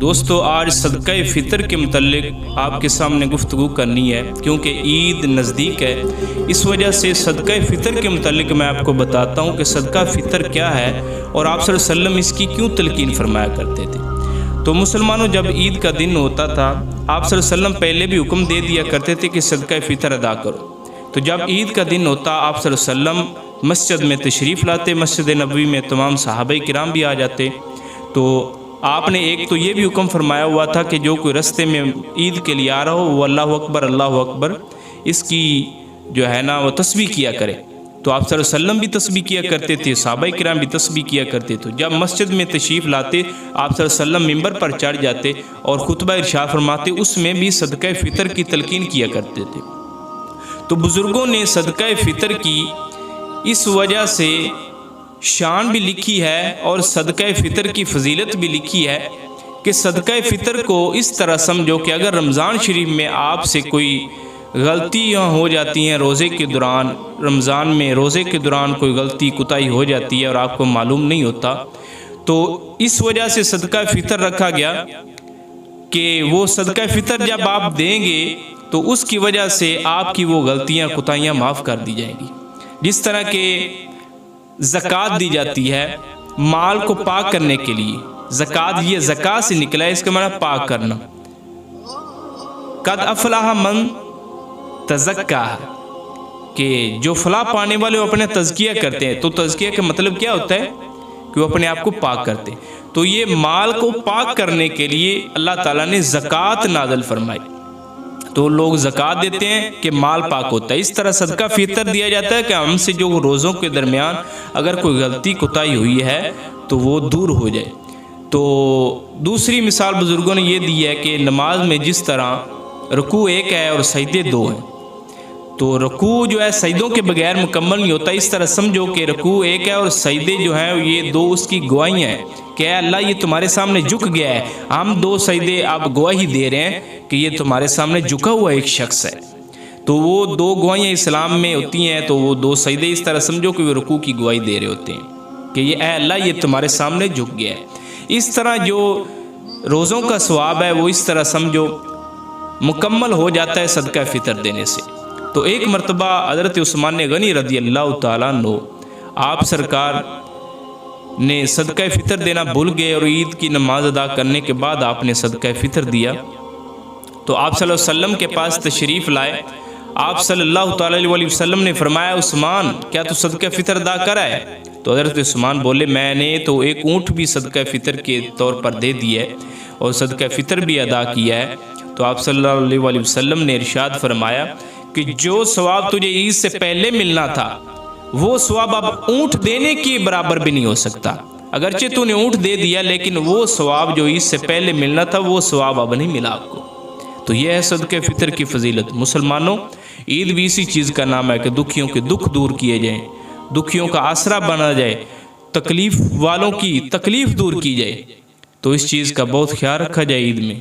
دوستو آج صدقہ فطر کے متعلق آپ کے سامنے گفتگو کرنی ہے، کیونکہ عید نزدیک ہے۔ اس وجہ سے صدقہ فطر کے متعلق میں آپ کو بتاتا ہوں کہ صدقہ فطر کیا ہے اور آپ صلی اللہ علیہ وسلم اس کی کیوں تلقین فرمایا کرتے تھے۔ تو مسلمانوں، جب عید کا دن ہوتا تھا، آپ صلی اللہ علیہ وسلم پہلے بھی حکم دے دیا کرتے تھے کہ صدقہ فطر ادا کرو۔ تو جب عید کا دن ہوتا، آپ صلی اللہ علیہ وسلم مسجد میں تشریف لاتے، مسجد نبوی میں تمام صحابہ کرام بھی آ جاتے۔ تو آپ نے ایک تو یہ بھی حکم فرمایا ہوا تھا کہ جو کوئی رستے میں عید کے لیے آ رہا ہو وہ اللہ اکبر اس کی جو ہے نا وہ تسبیح کیا کرے۔ تو آپ صلی اللہ علیہ وسلم بھی تسبیح کیا کرتے تھے، صحابہ کرام بھی تسبیح کیا کرتے تھے۔ جب مسجد میں تشریف لاتے، آپ صلی اللہ علیہ وسلم ممبر پر چڑھ جاتے اور خطبہ ارشاد فرماتے، اس میں بھی صدقہ فطر کی تلقین کیا کرتے تھے۔ تو بزرگوں نے صدقہ فطر کی اس وجہ سے شان بھی لکھی ہے اور صدقہ فطر کی فضیلت بھی لکھی ہے کہ صدقہ فطر کو اس طرح سمجھو کہ اگر رمضان شریف میں آپ سے کوئی غلطیاں ہو جاتی ہیں، روزے کے دوران، رمضان میں روزے کے دوران کوئی غلطی کوتاہی ہو جاتی ہے اور آپ کو معلوم نہیں ہوتا، تو اس وجہ سے صدقہ فطر رکھا گیا کہ وہ صدقہ فطر جب آپ دیں گے تو اس کی وجہ سے آپ کی وہ غلطیاں کوتاہیاں معاف کر دی جائیں گی۔ جس طرح کہ زکوٰۃ دی جاتی ہے مال کو پاک کرنے کے لیے، زکوٰۃ یہ زکاة سے نکلا ہے، اس کا معنی پاک کرنا۔ قد افلح من تزکا، کہ جو فلاح پانے والے وہ اپنے تزکیہ کرتے ہیں۔ تو تزکیہ کا مطلب کیا ہوتا ہے کہ وہ اپنے آپ کو پاک کرتے ہیں۔ تو یہ مال کو پاک کرنے کے لیے اللہ تعالیٰ نے زکوٰۃ نازل فرمائی۔ تو لوگ زکوٰۃ دیتے ہیں کہ مال پاک ہوتا ہے۔ اس طرح صدقہ فطر دیا جاتا ہے کہ ہم سے جو روزوں کے درمیان اگر کوئی غلطی کوتاہی ہوئی ہے تو وہ دور ہو جائے۔ تو دوسری مثال بزرگوں نے یہ دی ہے کہ نماز میں جس طرح رکوع ایک ہے اور سجدے دو ہیں، تو رکوع جو ہے سجدوں کے بغیر مکمل نہیں ہوتا۔ اس طرح سمجھو کہ رکوع ایک ہے اور سجدے جو ہیں یہ دو اس کی گواہیاں ہیں کہ اے اللہ یہ تمہارے سامنے جھک گیا ہے، ہم دو سجدے آپ گواہی دے رہے ہیں کہ یہ تمہارے سامنے جھکا ہوا ایک شخص ہے۔ تو وہ دو گواہیاں اسلام میں ہوتی ہیں، تو وہ دو سجدے اس طرح سمجھو کہ وہ رکوع کی گواہی دے رہے ہوتے ہیں کہ یہ اے اللہ یہ تمہارے سامنے جھک گیا ہے۔ اس طرح جو روزوں کا ثواب ہے وہ اس طرح سمجھو مکمل ہو جاتا ہے صدقہ فطر دینے سے۔ تو ایک مرتبہ حضرت عثمان غنی رضی اللہ تعالیٰ عنہ آپ سرکار نے صدقہ فطر دینا بھول گئے اور عید کی نماز ادا کرنے کے بعد آپ نے صدقہ فطر دیا۔ تو آپ صلی اللہ علیہ وسلم کے پاس تشریف لائے، آپ صلی اللہ تعالیٰ علیہ وسلم نے فرمایا عثمان کیا تو صدقہ فطر ادا کرا ہے؟ تو حضرت عثمان بولے میں نے تو ایک اونٹ بھی صدقہ فطر کے طور پر دے دیا ہے اور صدقہ فطر بھی ادا کیا ہے۔ تو آپ صلی اللہ علیہ وسلم نے ارشاد فرمایا کہ جو ثواب تجھے عید سے پہلے ملنا تھا وہ ثواب اب اونٹ دینے کے برابر بھی نہیں ہو سکتا۔ اگرچہ تو نے اونٹ دے دیا لیکن وہ ثواب جو عید سے پہلے ملنا تھا وہ ثواب اب نہیں ملا آپ کو۔ تو یہ ہے صدقہ فطر کی فضیلت۔ مسلمانوں، عید بھی اسی چیز کا نام ہے کہ دکھیوں کے دکھ دور کیے جائیں، دکھیوں کا آسرا بنا جائے، تکلیف والوں کی تکلیف دور کی جائے۔ تو اس چیز کا بہت خیال رکھا جائے عید میں۔